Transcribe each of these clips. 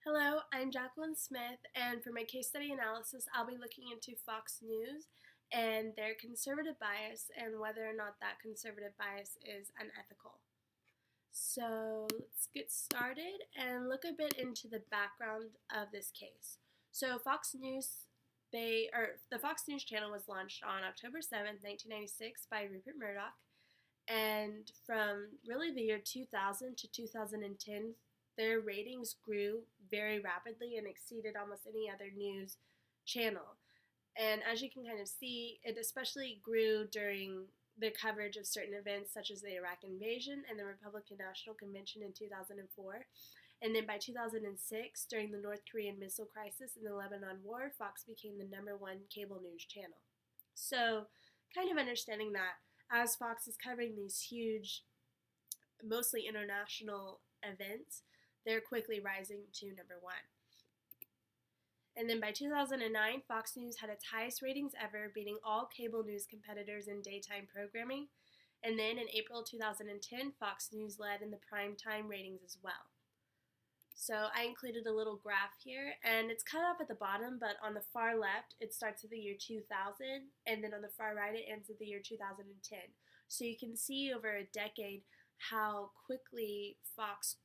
Hello, I'm Jacqueline Smith, and for my case study analysis, I'll be looking into Fox News and their conservative bias and whether or not that conservative bias is unethical. So let's get started and look a bit into the background of this case. So the Fox News channel was launched on October 7th, 1996 by Rupert Murdoch, and from really the year 2000 to 2010, their ratings grew very rapidly and exceeded almost any other news channel. And as you can kind of see, it especially grew during the coverage of certain events such as the Iraq invasion and the Republican National Convention in 2004. And then by 2006, during the North Korean missile crisis and the Lebanon War, Fox became the #1 cable news channel. So, kind of understanding that as Fox is covering these huge, mostly international events, they're quickly rising to #1. And then by 2009, Fox News had its highest ratings ever, beating all cable news competitors in daytime programming. And then in April 2010, Fox News led in the primetime ratings as well. So I included a little graph here, and it's cut off at the bottom, but on the far left, it starts at the year 2000, and then on the far right, it ends at the year 2010. So you can see over a decade how quickly Fox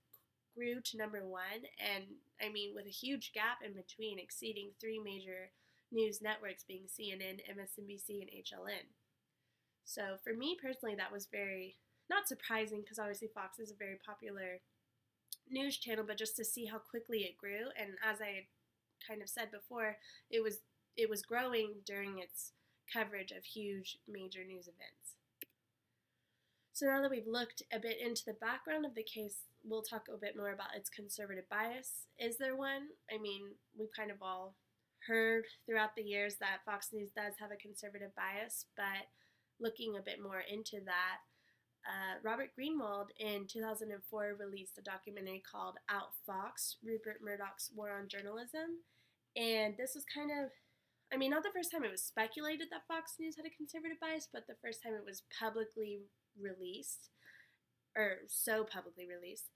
grew to #1, and I mean, with a huge gap in between, exceeding three major news networks being CNN, MSNBC, and HLN. So for me personally, that was very not surprising because obviously Fox is a very popular news channel, but just to see how quickly it grew, and as I kind of said before, it was growing during its coverage of huge major news events. So now that we've looked a bit into the background of the case, we'll talk a bit more about its conservative bias. Is there one? I mean, we've kind of all heard throughout the years that Fox News does have a conservative bias, but looking a bit more into that, Robert Greenwald in 2004 released a documentary called Out Fox, Rupert Murdoch's War on Journalism. And this was kind of, I mean, not the first time it was speculated that Fox News had a conservative bias, but the first time it was publicly released, or so publicly released.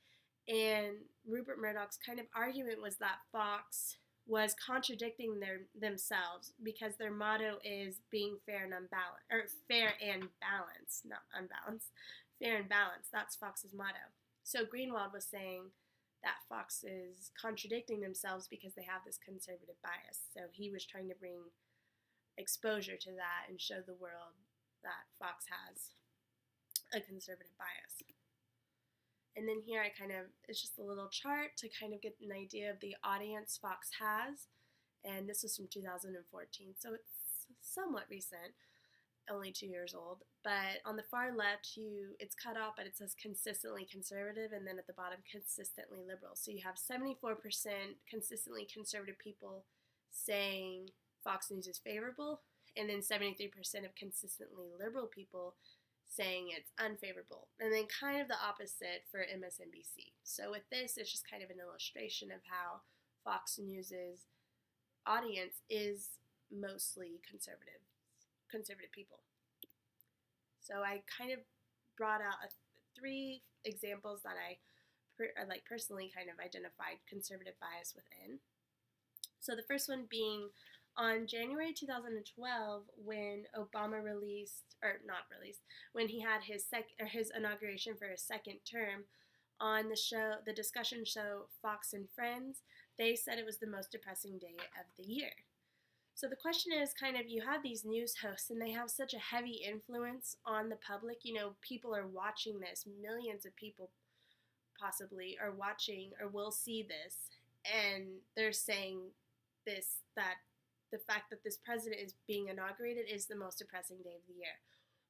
And Rupert Murdoch's kind of argument was that Fox was contradicting themselves because their motto is being fair and unbalanced, or fair and balanced, not unbalanced, fair and balanced. That's Fox's motto. So Greenwald was saying that Fox is contradicting themselves because they have this conservative bias. So he was trying to bring exposure to that and show the world that Fox has a conservative bias. And then here it's just a little chart to kind of get an idea of the audience Fox has. And this was from 2014, so it's somewhat recent, only 2 years old. But on the far left, it's cut off, but it says consistently conservative, and then at the bottom, consistently liberal. So you have 74% consistently conservative people saying Fox News is favorable, and then 73% of consistently liberal people saying it's unfavorable, and then kind of the opposite for MSNBC. So with this, it's just kind of an illustration of how Fox News's audience is mostly conservative people. So I kind of brought out three examples that I personally kind of identified conservative bias within. So the first one being on January 2012, when Obama when he had his inauguration for his second term, on the discussion show Fox and Friends, they said it was the most depressing day of the year. So the question is kind of, you have these news hosts and they have such a heavy influence on the public. You know, people are watching this. Millions of people possibly are watching or will see this, and they're saying that the fact that this president is being inaugurated is the most depressing day of the year.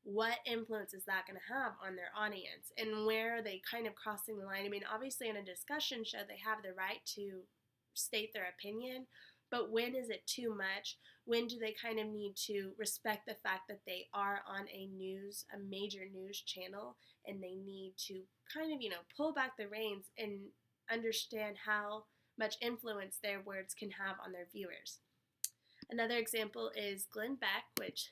What influence is that going to have on their audience? And where are they kind of crossing the line? I mean, obviously in a discussion show, they have the right to state their opinion, but when is it too much? When do they kind of need to respect the fact that they are on a major news channel, and they need to kind of, pull back the reins and understand how much influence their words can have on their viewers? Another example is Glenn Beck, which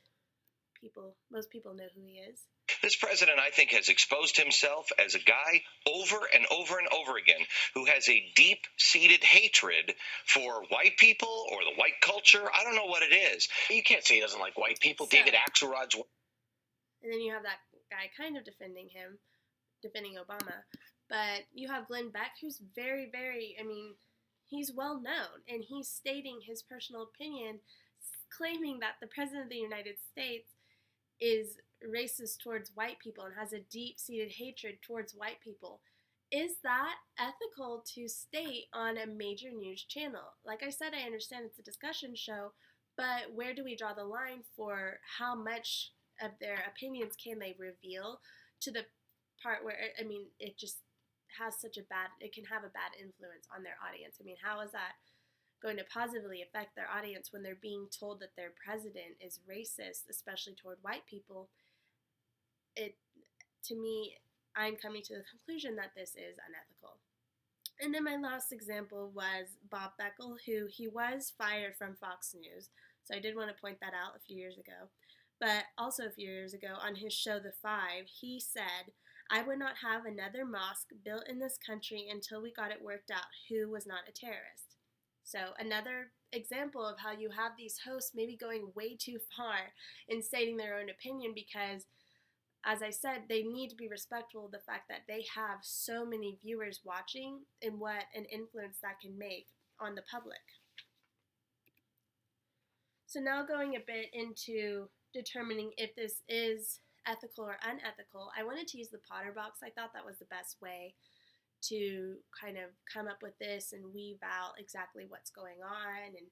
most people know who he is. This president, I think, has exposed himself as a guy over and over and over again who has a deep-seated hatred for white people or the white culture. I don't know what it is. You can't say he doesn't like white people. So, David Axelrod's. And then you have that guy kind of defending Obama. But you have Glenn Beck, who's very, very, he's well known, and he's stating his personal opinion, claiming that the President of the United States is racist towards white people and has a deep-seated hatred towards white people. Is that ethical to state on a major news channel? Like I said, I understand it's a discussion show, but where do we draw the line for how much of their opinions can they reveal to the part where, it just has it can have a bad influence on their audience? How is that going to positively affect their audience when they're being told that their president is racist, especially toward white people? To me, I'm coming to the conclusion that this is unethical. And then my last example was Bob Beckel, who he was fired from Fox News. So I did want to point that out a few years ago. But also a few years ago on his show The Five, he said, "I would not have another mosque built in this country until we got it worked out who was not a terrorist." So another example of how you have these hosts maybe going way too far in stating their own opinion because, as I said, they need to be respectful of the fact that they have so many viewers watching and what an influence that can make on the public. So now going a bit into determining if this is ethical or unethical, I wanted to use the Potter box. I thought that was the best way to kind of come up with this and weave out exactly what's going on and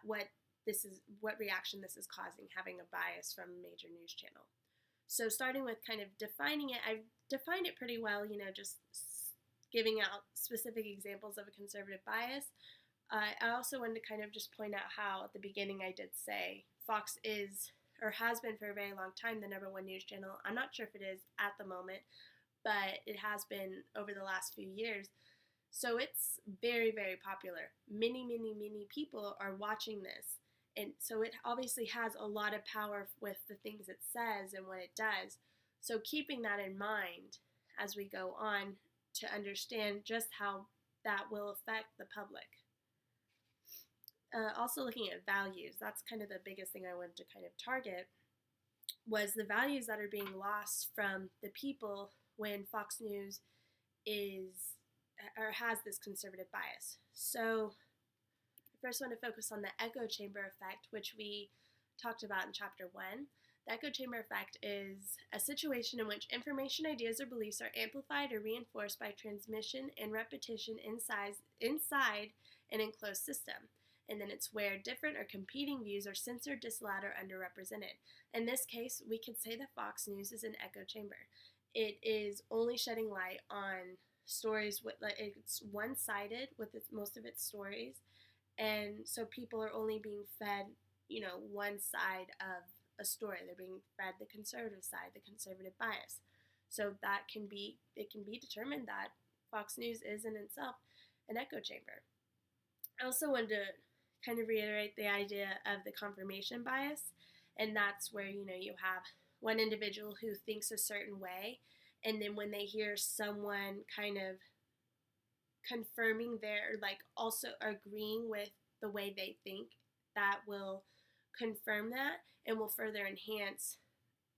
what reaction this is causing, having a bias from a major news channel. So starting with kind of defining it, I've defined it pretty well, just giving out specific examples of a conservative bias. I also wanted to kind of just point out how at the beginning I did say Fox is, or has been for a very long time, the #1 news channel. I'm not sure if it is at the moment, but it has been over the last few years. So it's very, very popular. Many, many, many people are watching this. And so it obviously has a lot of power with the things it says and what it does. So keeping that in mind as we go on to understand just how that will affect the public. Also looking at values, that's kind of the biggest thing I wanted to kind of target, was the values that are being lost from the people when Fox News has this conservative bias. So I first want to focus on the echo chamber effect, which we talked about in chapter 1. The echo chamber effect is a situation in which information, ideas, or beliefs are amplified or reinforced by transmission and repetition inside an enclosed system. And then it's where different or competing views are censored, disallowed, or underrepresented. In this case, we could say that Fox News is an echo chamber. It is only shedding light on stories it's one-sided with most of its stories, and so people are only being fed, one side of a story. They're being fed the conservative side, the conservative bias. So it can be determined that Fox News is in itself an echo chamber. I also wanted to kind of reiterate the idea of the confirmation bias, and that's where, you have one individual who thinks a certain way, and then when they hear someone kind of confirming also agreeing with the way they think, that will confirm that and will further enhance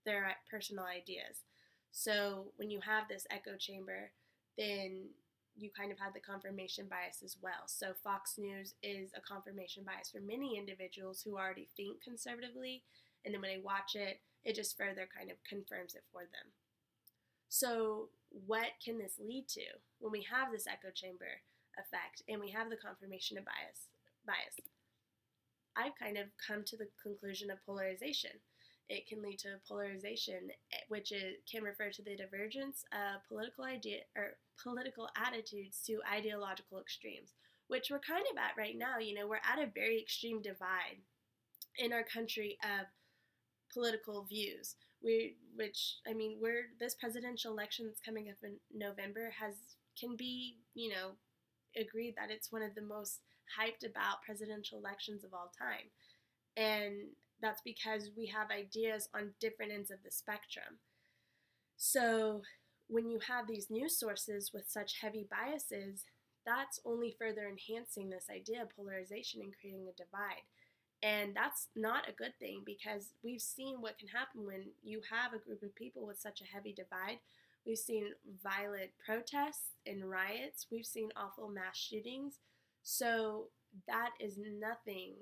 their personal ideas. So when you have this echo chamber, then you kind of have the confirmation bias as well. So Fox News is a confirmation bias for many individuals who already think conservatively, and then when they watch it, it just further kind of confirms it for them. So what can this lead to when we have this echo chamber effect and we have the confirmation of bias? I've kind of come to the conclusion of polarization. It can lead to polarization, which can refer to the divergence of political attitudes to ideological extremes, which we're kind of at right now. We're at a very extreme divide in our country of political views. This presidential election that's coming up in November can be, agreed that it's one of the most hyped about presidential elections of all time. And that's because we have ideas on different ends of the spectrum. So when you have these news sources with such heavy biases, that's only further enhancing this idea of polarization and creating a divide. And that's not a good thing, because we've seen what can happen when you have a group of people with such a heavy divide. We've seen violent protests and riots. We've seen awful mass shootings. So that is nothing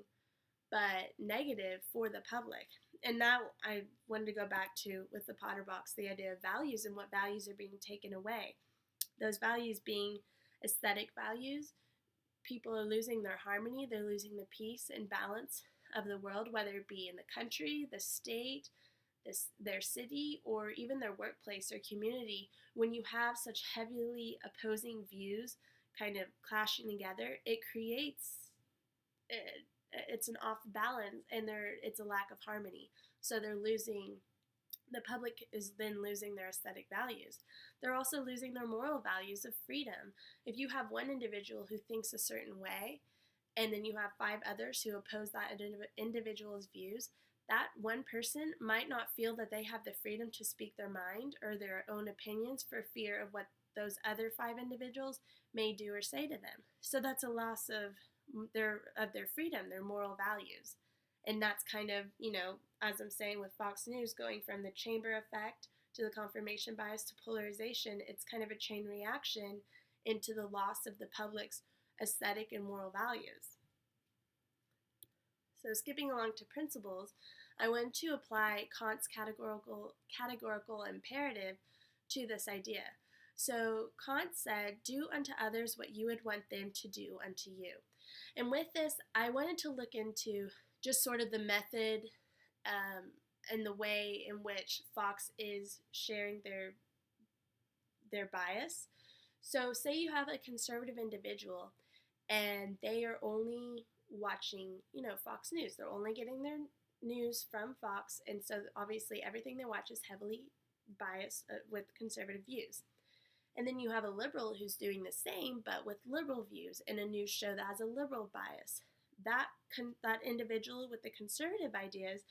but negative for the public. And now I wanted to go back to, with the Potter box, the idea of values and what values are being taken away. Those values being aesthetic values. People are losing their harmony, they're losing the peace and balance of the world, whether it be in the country, the state, their city, or even their workplace or community. When you have such heavily opposing views kind of clashing together, it creates it's an off balance, and it's a lack of harmony. So the public is then losing their aesthetic values. They're also losing their moral values of freedom. If you have one individual who thinks a certain way, and then you have 5 others who oppose that individual's views, that one person might not feel that they have the freedom to speak their mind or their own opinions for fear of what those other 5 individuals may do or say to them. So that's a loss of their freedom, their moral values. And that's kind of, as I'm saying with Fox News, going from the chamber effect to the confirmation bias to polarization, it's kind of a chain reaction into the loss of the public's aesthetic and moral values. So skipping along to principles, I want to apply Kant's categorical imperative to this idea. So Kant said, "Do unto others what you would want them to do unto you." And with this, I wanted to look into just sort of the method and the way in which Fox is sharing their bias. So say you have a conservative individual and they are only watching, Fox News. They're only getting their news from Fox, and so obviously everything they watch is heavily biased with conservative views. And then you have a liberal who's doing the same, but with liberal views, in a news show that has a liberal bias. That individual with the conservative ideas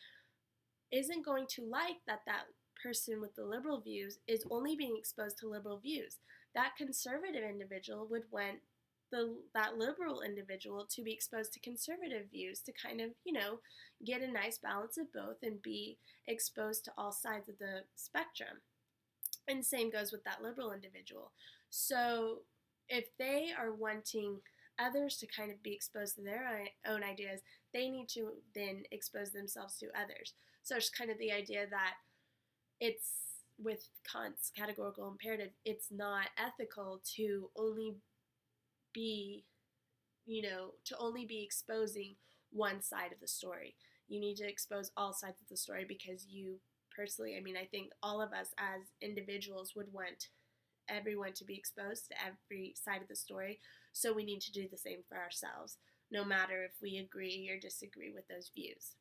isn't going to like that person with the liberal views is only being exposed to liberal views. That conservative individual would want that liberal individual to be exposed to conservative views to kind of, get a nice balance of both and be exposed to all sides of the spectrum. And same goes with that liberal individual. So if they are wanting others to kind of be exposed to their own ideas, they need to then expose themselves to others. So it's kind of the idea that it's, with Kant's categorical imperative, it's not ethical to only be, exposing one side of the story. You need to expose all sides of the story, because you personally, I think all of us as individuals would want everyone to be exposed to every side of the story. So we need to do the same for ourselves, no matter if we agree or disagree with those views.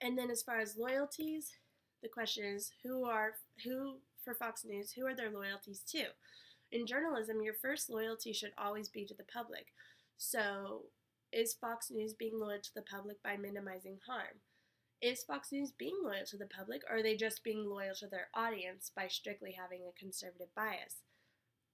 And then as far as loyalties, the question is, for Fox News, who are their loyalties to? In journalism, your first loyalty should always be to the public. So is Fox News being loyal to the public by minimizing harm? Is Fox News being loyal to the public, or are they just being loyal to their audience by strictly having a conservative bias?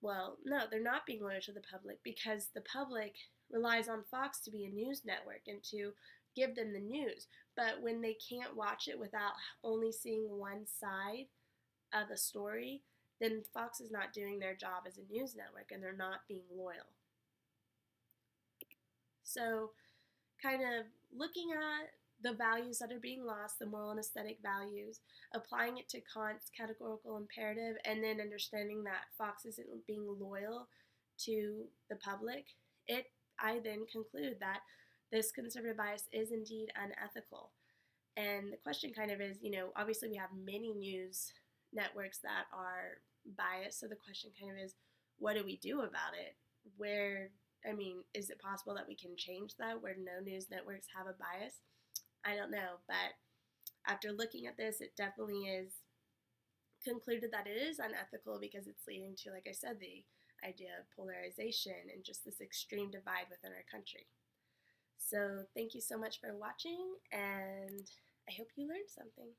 Well, no, they're not being loyal to the public, because the public relies on Fox to be a news network and to give them the news. But when they can't watch it without only seeing one side of the story, then Fox is not doing their job as a news network, and they're not being loyal. So kind of looking at the values that are being lost, the moral and aesthetic values, applying it to Kant's categorical imperative, and then understanding that Fox isn't being loyal to the public, I then conclude that this conservative bias is indeed unethical. And the question kind of is, obviously we have many news networks that are biased, so the question kind of is, what do we do about it? Is it possible that we can change that, where no news networks have a bias? I don't know, but after looking at this, it definitely is concluded that it is unethical, because it's leading to, like I said, the idea of polarization and just this extreme divide within our country. So thank you so much for watching, and I hope you learned something.